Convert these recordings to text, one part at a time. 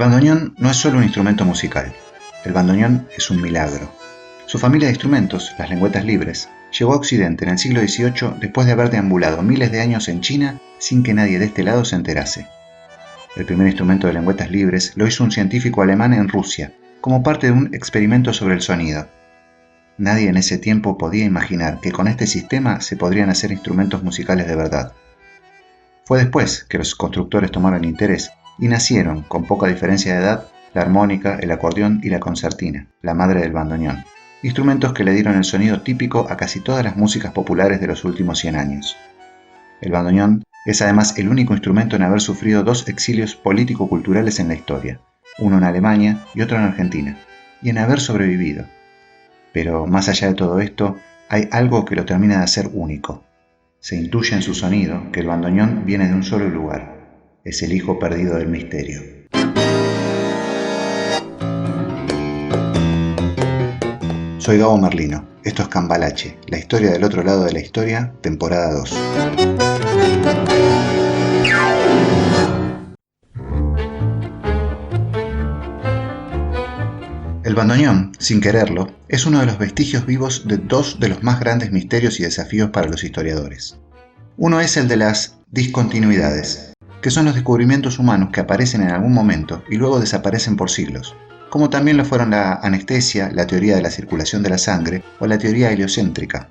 bandoneón no es solo un instrumento musical. El bandoneón es un milagro. Su familia de instrumentos, las lengüetas libres, llegó a Occidente en el siglo XVIII después de haber deambulado miles de años en China sin que nadie de este lado se enterase. El primer instrumento de lengüetas libres lo hizo un científico alemán en Rusia, como parte de un experimento sobre el sonido. Nadie en ese tiempo podía imaginar que con este sistema se podrían hacer instrumentos musicales de verdad. Fue después que los constructores tomaron interés y nacieron, con poca diferencia de edad, la armónica, el acordeón y la concertina, la madre del bandoneón, instrumentos que le dieron el sonido típico a casi todas las músicas populares de los últimos 100 años. El bandoneón es además el único instrumento en haber sufrido 2 exilios político-culturales en la historia, uno en Alemania y otro en Argentina, y en haber sobrevivido. Pero más allá de todo esto, hay algo que lo termina de hacer único. Se intuye en su sonido que el bandoneón viene de un solo lugar. Es el hijo perdido del misterio. Soy Gabo Merlino. Esto es Cambalache, la historia del otro lado de la historia, temporada 2. El bandoneón, sin quererlo, es uno de los vestigios vivos de 2 de los más grandes misterios y desafíos para los historiadores. Uno es el de las discontinuidades, que son los descubrimientos humanos que aparecen en algún momento y luego desaparecen por siglos, como también lo fueron la anestesia, la teoría de la circulación de la sangre o la teoría heliocéntrica.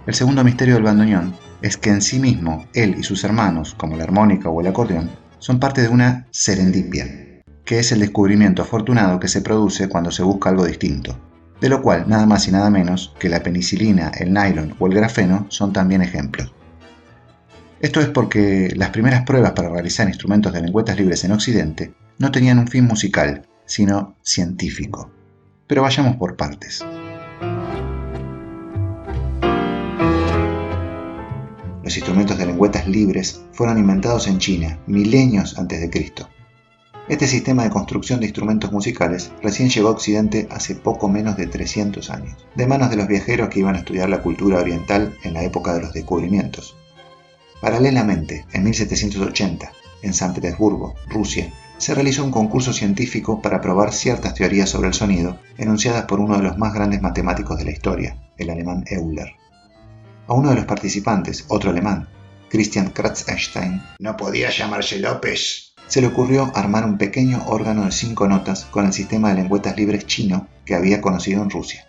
El segundo misterio del bandoneón es que en sí mismo, él y sus hermanos, como la armónica o el acordeón, son parte de una serendipia, que es el descubrimiento afortunado que se produce cuando se busca algo distinto, de lo cual nada más y nada menos que la penicilina, el nylon o el grafeno son también ejemplos. Esto es porque las primeras pruebas para realizar instrumentos de lengüetas libres en Occidente no tenían un fin musical, sino científico. Pero vayamos por partes. Los instrumentos de lengüetas libres fueron inventados en China, milenios antes de Cristo. Este sistema de construcción de instrumentos musicales recién llegó a Occidente hace poco menos de 300 años, de manos de los viajeros que iban a estudiar la cultura oriental en la época de los descubrimientos. Paralelamente, en 1780, en San Petersburgo, Rusia, se realizó un concurso científico para probar ciertas teorías sobre el sonido enunciadas por uno de los más grandes matemáticos de la historia, el alemán Euler. A uno de los participantes, otro alemán, Christian Kratzestein, no podía llamarse López, se le ocurrió armar un pequeño órgano de 5 notas con el sistema de lengüetas libres chino que había conocido en Rusia.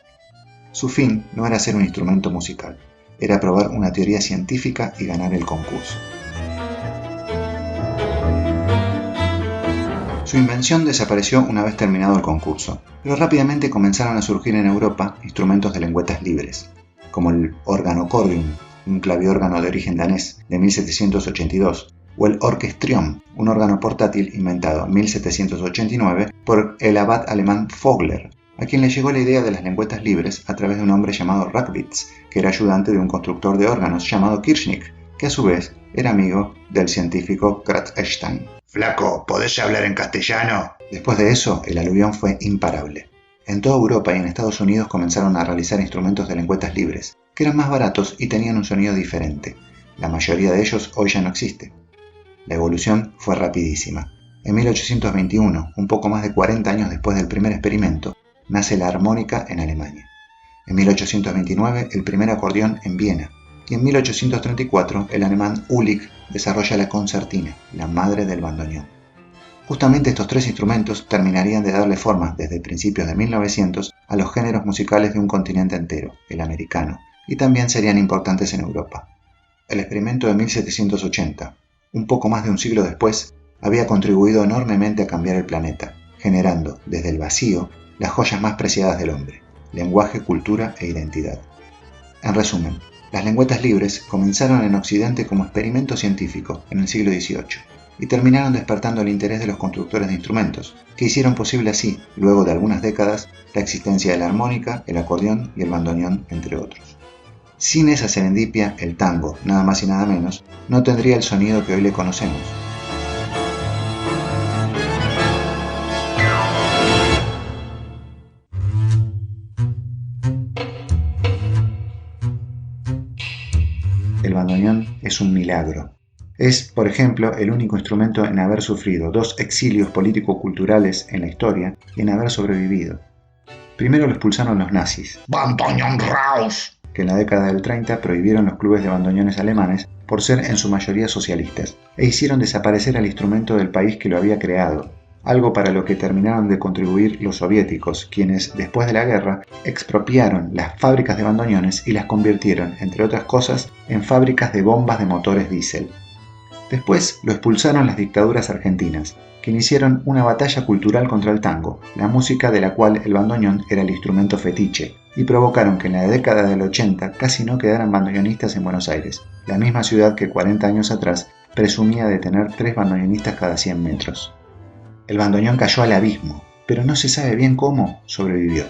Su fin no era ser un instrumento musical, era probar una teoría científica y ganar el concurso. Su invención desapareció una vez terminado el concurso, pero rápidamente comenzaron a surgir en Europa instrumentos de lengüetas libres, como el organocordium, un claviórgano de origen danés de 1782, o el orchestrion, un órgano portátil inventado en 1789 por el abad alemán Vogler, a quien le llegó la idea de las lengüetas libres a través de un hombre llamado Rackwitz, que era ayudante de un constructor de órganos llamado Kirchnick, que a su vez era amigo del científico Kratzestein. «Flaco, ¿podés hablar en castellano?» Después de eso, el aluvión fue imparable. En toda Europa y en Estados Unidos comenzaron a realizar instrumentos de lengüetas libres, que eran más baratos y tenían un sonido diferente. La mayoría de ellos hoy ya no existe. La evolución fue rapidísima. En 1821, un poco más de 40 años después del primer experimento, nace la armónica en Alemania. En 1829, el primer acordeón en Viena. Y en 1834, el alemán Ulich desarrolla la concertina, la madre del bandoneón. Justamente estos 3 instrumentos terminarían de darle forma, desde principios de 1900, a los géneros musicales de un continente entero, el americano, y también serían importantes en Europa. El experimento de 1780, un poco más de un siglo después, había contribuido enormemente a cambiar el planeta, generando, desde el vacío, las joyas más preciadas del hombre: lenguaje, cultura e identidad. En resumen, las lengüetas libres comenzaron en Occidente como experimento científico en el siglo XVIII y terminaron despertando el interés de los constructores de instrumentos, que hicieron posible así, luego de algunas décadas, la existencia de la armónica, el acordeón y el bandoneón, entre otros. Sin esa serendipia, el tango, nada más y nada menos, no tendría el sonido que hoy le conocemos. El bandoneón es un milagro. Es, por ejemplo, el único instrumento en haber sufrido 2 exilios político-culturales en la historia y en haber sobrevivido. Primero lo expulsaron los nazis, Bandoneón Raus, que en la década del 30 prohibieron los clubes de bandoneones alemanes por ser en su mayoría socialistas, e hicieron desaparecer al instrumento del país que lo había creado, algo para lo que terminaron de contribuir los soviéticos, quienes, después de la guerra, expropiaron las fábricas de bandoneones y las convirtieron, entre otras cosas, en fábricas de bombas de motores diésel. Después lo expulsaron las dictaduras argentinas, que iniciaron una batalla cultural contra el tango, la música de la cual el bandoneón era el instrumento fetiche, y provocaron que en la década del 80 casi no quedaran bandoneonistas en Buenos Aires, la misma ciudad que 40 años atrás presumía de tener 3 bandoneonistas cada 100 metros. El bandoneón cayó al abismo, pero no se sabe bien cómo sobrevivió.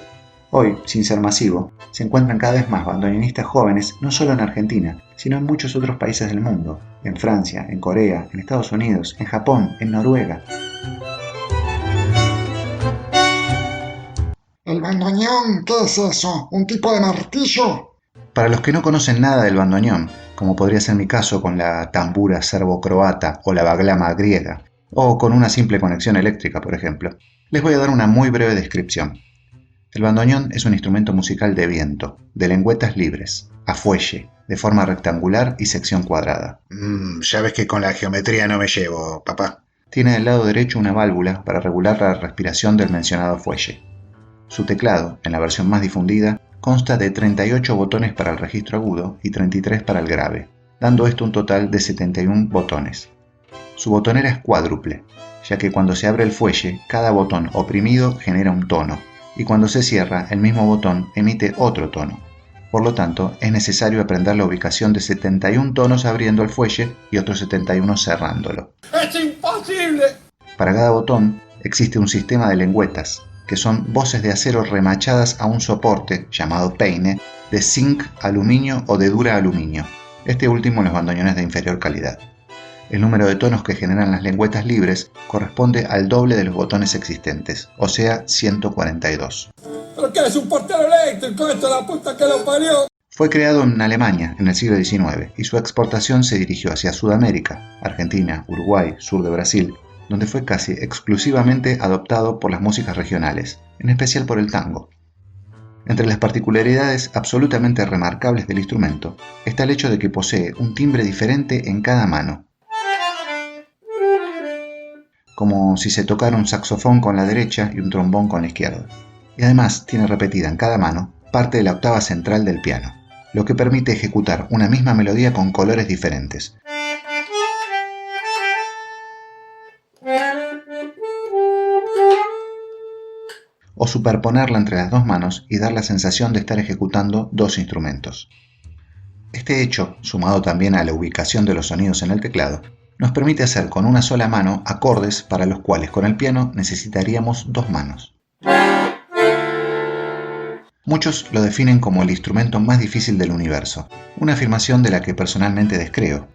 Hoy, sin ser masivo, se encuentran cada vez más bandoneonistas jóvenes no solo en Argentina, sino en muchos otros países del mundo, en Francia, en Corea, en Estados Unidos, en Japón, en Noruega. ¿el bandoneón qué es eso? ¿Un tipo de martillo? Para los que no conocen nada del bandoneón, como podría ser mi caso con la tambura serbo-croata o la baglama griega, o con una simple conexión eléctrica, por ejemplo, les voy a dar una muy breve descripción. El bandoneón es un instrumento musical de viento, de lengüetas libres, a fuelle, de forma rectangular y sección cuadrada. Ya ves que con la geometría no me llevo, papá. Tiene del lado derecho una válvula para regular la respiración del mencionado fuelle. Su teclado, en la versión más difundida, consta de 38 botones para el registro agudo y 33 para el grave, dando esto un total de 71 botones. Su botonera es cuádruple, ya que cuando se abre el fuelle, cada botón oprimido genera un tono, y cuando se cierra, el mismo botón emite otro tono. Por lo tanto, es necesario aprender la ubicación de 71 tonos abriendo el fuelle y otros 71 cerrándolo. ¡Es imposible! Para cada botón existe un sistema de lengüetas, que son voces de acero remachadas a un soporte, llamado peine, de zinc, aluminio o de dura aluminio, este último en los bandoneones de inferior calidad. El número de tonos que generan las lengüetas libres corresponde al doble de los botones existentes, o sea, 142. ¿Pero qué es un portero eléctrico? ¡Esto es la puta que lo parió! Fue creado en Alemania en el siglo XIX y su exportación se dirigió hacia Sudamérica, Argentina, Uruguay, sur de Brasil, donde fue casi exclusivamente adoptado por las músicas regionales, en especial por el tango. Entre las particularidades absolutamente remarcables del instrumento está el hecho de que posee un timbre diferente en cada mano, como si se tocara un saxofón con la derecha y un trombón con la izquierda. Y además tiene repetida en cada mano parte de la octava central del piano, lo que permite ejecutar una misma melodía con colores diferentes. O superponerla entre las dos manos y dar la sensación de estar ejecutando dos instrumentos. Este hecho, sumado también a la ubicación de los sonidos en el teclado, nos permite hacer con una sola mano acordes para los cuales con el piano necesitaríamos dos manos. Muchos lo definen como el instrumento más difícil del universo, una afirmación de la que personalmente descreo.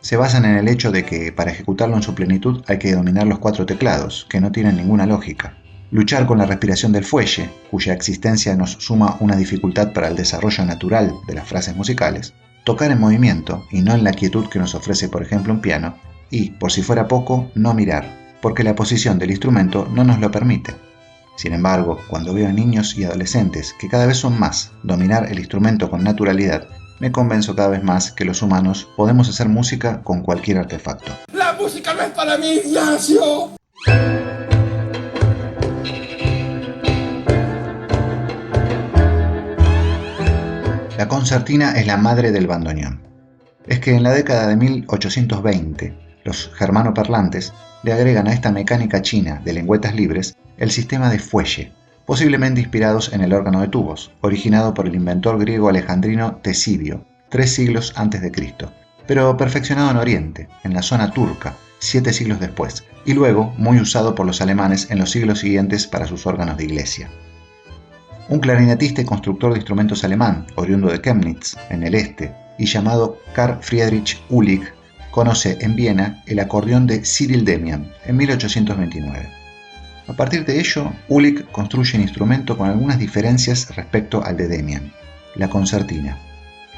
Se basan en el hecho de que para ejecutarlo en su plenitud hay que dominar los 4 teclados, que no tienen ninguna lógica. Luchar con la respiración del fuelle, cuya existencia nos suma una dificultad para el desarrollo natural de las frases musicales. Tocar en movimiento y no en la quietud que nos ofrece por ejemplo un piano. Y, por si fuera poco, no mirar, porque la posición del instrumento no nos lo permite. Sin embargo, cuando veo a niños y adolescentes, que cada vez son más, dominar el instrumento con naturalidad, me convenzo cada vez más que los humanos podemos hacer música con cualquier artefacto. ¡La música no es para mí, Ignacio! La concertina es la madre del bandoneón. Es que en la década de 1820, los germanoparlantes le agregan a esta mecánica china de lengüetas libres el sistema de fuelle, posiblemente inspirados en el órgano de tubos, originado por el inventor griego alejandrino Ctesibio, 3 siglos antes de Cristo, pero perfeccionado en Oriente, en la zona turca, 7 siglos después, y luego muy usado por los alemanes en los siglos siguientes para sus órganos de iglesia. Un clarinetista y constructor de instrumentos alemán, oriundo de Chemnitz, en el este, y llamado Carl Friedrich Uhlig, conoce en Viena el acordeón de Cyril Demian en 1829. A partir de ello, Uhlig construye un instrumento con algunas diferencias respecto al de Demian, la concertina.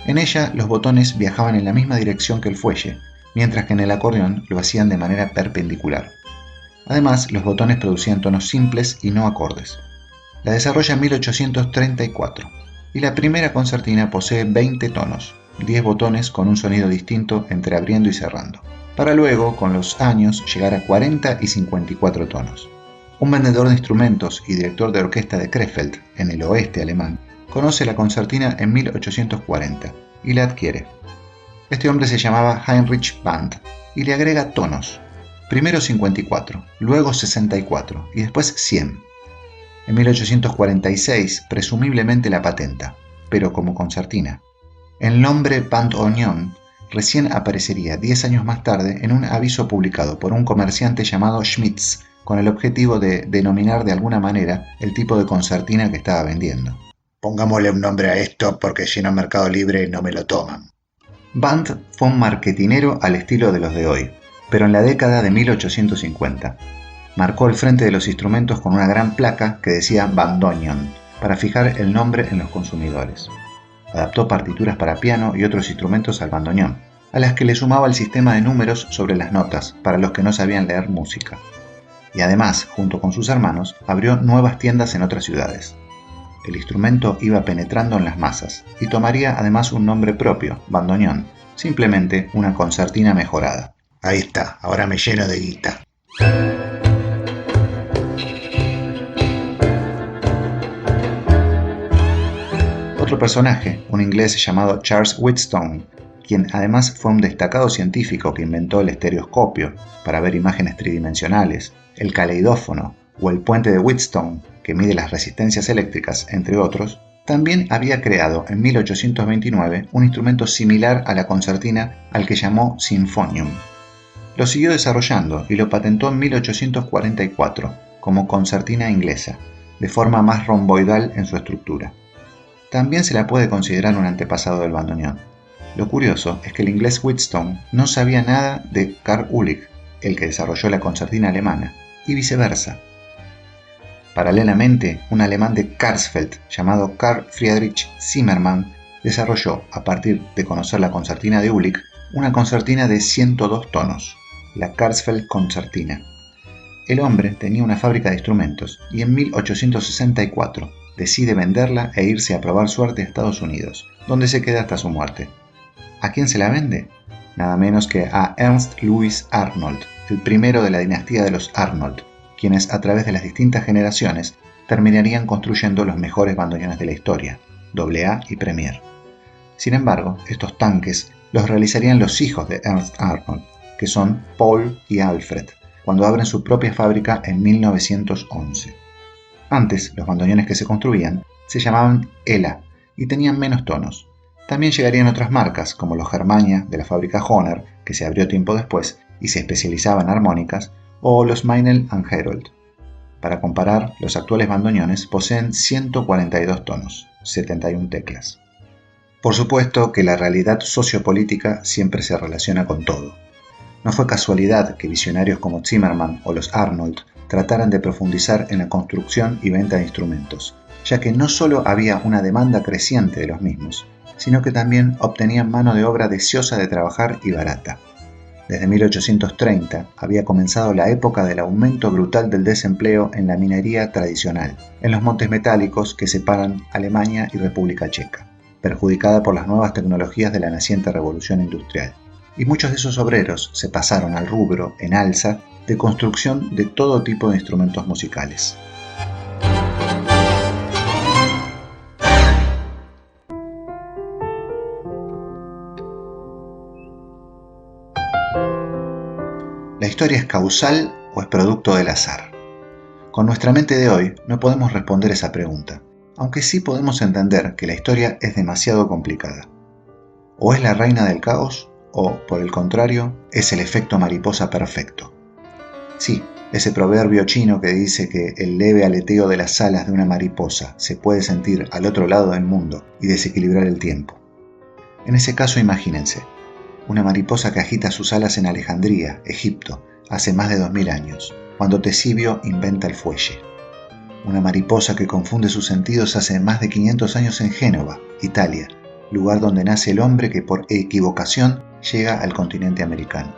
En ella, los botones viajaban en la misma dirección que el fuelle, mientras que en el acordeón lo hacían de manera perpendicular. Además, los botones producían tonos simples y no acordes. La desarrolla en 1834 y la primera concertina posee 20 tonos, 10 botones con un sonido distinto entre abriendo y cerrando, para luego, con los años, llegar a 40 y 54 tonos. Un vendedor de instrumentos y director de orquesta de Krefeld, en el oeste alemán, conoce la concertina en 1840 y la adquiere. Este hombre se llamaba Heinrich Band y le agrega tonos, primero 54, luego 64 y después 100. En 1846 presumiblemente la patenta, pero como concertina. El nombre Bandoneon recién aparecería 10 años más tarde en un aviso publicado por un comerciante llamado Schmitz, con el objetivo de denominar de alguna manera el tipo de concertina que estaba vendiendo. Pongámosle un nombre a esto porque si no en Mercado Libre no me lo toman. Band fue un marketinero al estilo de los de hoy, pero en la década de 1850. Marcó el frente de los instrumentos con una gran placa que decía Bandoneon, para fijar el nombre en los consumidores. Adaptó partituras para piano y otros instrumentos al bandoneón, a las que le sumaba el sistema de números sobre las notas para los que no sabían leer música. Y además, junto con sus hermanos, abrió nuevas tiendas en otras ciudades. El instrumento iba penetrando en las masas y tomaría además un nombre propio, bandoneón, simplemente una concertina mejorada. Ahí está, ahora me lleno de guita. Otro personaje, un inglés llamado Charles Wheatstone, quien además fue un destacado científico que inventó el estereoscopio para ver imágenes tridimensionales, el caleidófono o el puente de Wheatstone, que mide las resistencias eléctricas, entre otros, también había creado en 1829 un instrumento similar a la concertina al que llamó Sinfonium. Lo siguió desarrollando y lo patentó en 1844 como concertina inglesa, de forma más romboidal en su estructura. También se la puede considerar un antepasado del bandoneón. Lo curioso es que el inglés Wheatstone no sabía nada de Karl Ulich, el que desarrolló la concertina alemana, y viceversa. Paralelamente, un alemán de Karlsfeld llamado Karl Friedrich Zimmermann desarrolló, a partir de conocer la concertina de Ulich, una concertina de 102 tonos, la Karlsfeld Concertina. El hombre tenía una fábrica de instrumentos y en 1864 decide venderla e irse a probar suerte a Estados Unidos, donde se queda hasta su muerte. ¿A quién se la vende? Nada menos que a Ernst Louis Arnold, el primero de la dinastía de los Arnold, quienes a través de las distintas generaciones terminarían construyendo los mejores bandoneones de la historia, AA y Premier. Sin embargo, estos tanques los realizarían los hijos de Ernst Arnold, que son Paul y Alfred, cuando abren su propia fábrica en 1911. Antes, los bandoneones que se construían se llamaban Ela y tenían menos tonos. También llegarían otras marcas, como los Germania de la fábrica Hohner, que se abrió tiempo después y se especializaba en armónicas, o los Meinl & Herold. Para comparar, los actuales bandoneones poseen 142 tonos, 71 teclas. Por supuesto que la realidad sociopolítica siempre se relaciona con todo. No fue casualidad que visionarios como Zimmermann o los Arnold trataran de profundizar en la construcción y venta de instrumentos, ya que no solo había una demanda creciente de los mismos, sino que también obtenían mano de obra deseosa de trabajar y barata. Desde 1830 había comenzado la época del aumento brutal del desempleo en la minería tradicional, en los montes metálicos que separan Alemania y República Checa, perjudicada por las nuevas tecnologías de la naciente revolución industrial. Y muchos de esos obreros se pasaron al rubro, en alza, de construcción de todo tipo de instrumentos musicales. ¿La historia es causal o es producto del azar? Con nuestra mente de hoy no podemos responder esa pregunta, aunque sí podemos entender que la historia es demasiado complicada. O es la reina del caos, o, por el contrario, es el efecto mariposa perfecto. Sí, ese proverbio chino que dice que el leve aleteo de las alas de una mariposa se puede sentir al otro lado del mundo y desequilibrar el tiempo. En ese caso imagínense, una mariposa que agita sus alas en Alejandría, Egipto, hace más de 2000 años, cuando Tesibio inventa el fuelle. Una mariposa que confunde sus sentidos hace más de 500 años en Génova, Italia, lugar donde nace el hombre que por equivocación llega al continente americano.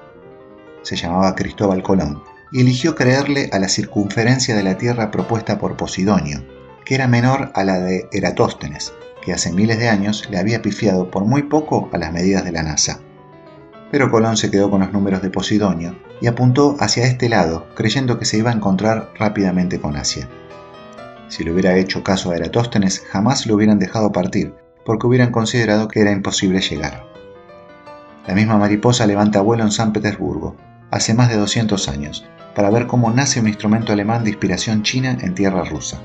Se llamaba Cristóbal Colón y eligió creerle a la circunferencia de la Tierra propuesta por Posidonio, que era menor a la de Eratóstenes, que hace miles de años le había pifiado por muy poco a las medidas de la NASA. Pero Colón se quedó con los números de Posidonio y apuntó hacia este lado, creyendo que se iba a encontrar rápidamente con Asia. Si le hubiera hecho caso a Eratóstenes, jamás lo hubieran dejado partir, porque hubieran considerado que era imposible llegar. La misma mariposa levanta vuelo en San Petersburgo, hace más de 200 años, para ver cómo nace un instrumento alemán de inspiración china en tierra rusa.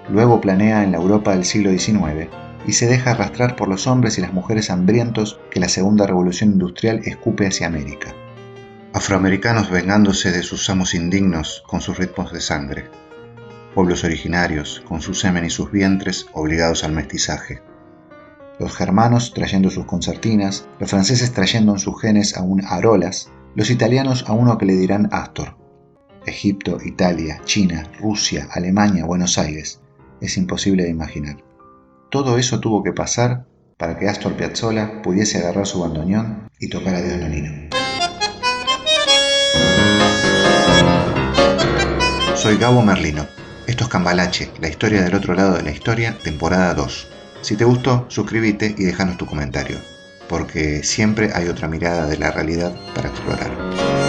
Luego planea en la Europa del siglo XIX y se deja arrastrar por los hombres y las mujeres hambrientos que la segunda revolución industrial escupe hacia América. Afroamericanos vengándose de sus amos indignos con sus ritmos de sangre. Pueblos originarios, con su semen y sus vientres, obligados al mestizaje. Los germanos trayendo sus concertinas, los franceses trayendo en sus genes a un Arolas, los italianos a uno que le dirán Astor. Egipto, Italia, China, Rusia, Alemania, Buenos Aires. Es imposible de imaginar. Todo eso tuvo que pasar para que Astor Piazzolla pudiese agarrar su bandoneón y tocar a Dios Nonino. Soy Gabo Merlino. Esto es Cambalache, la historia del otro lado de la historia, temporada 2. Si te gustó, suscríbete y déjanos tu comentario, porque siempre hay otra mirada de la realidad para explorar.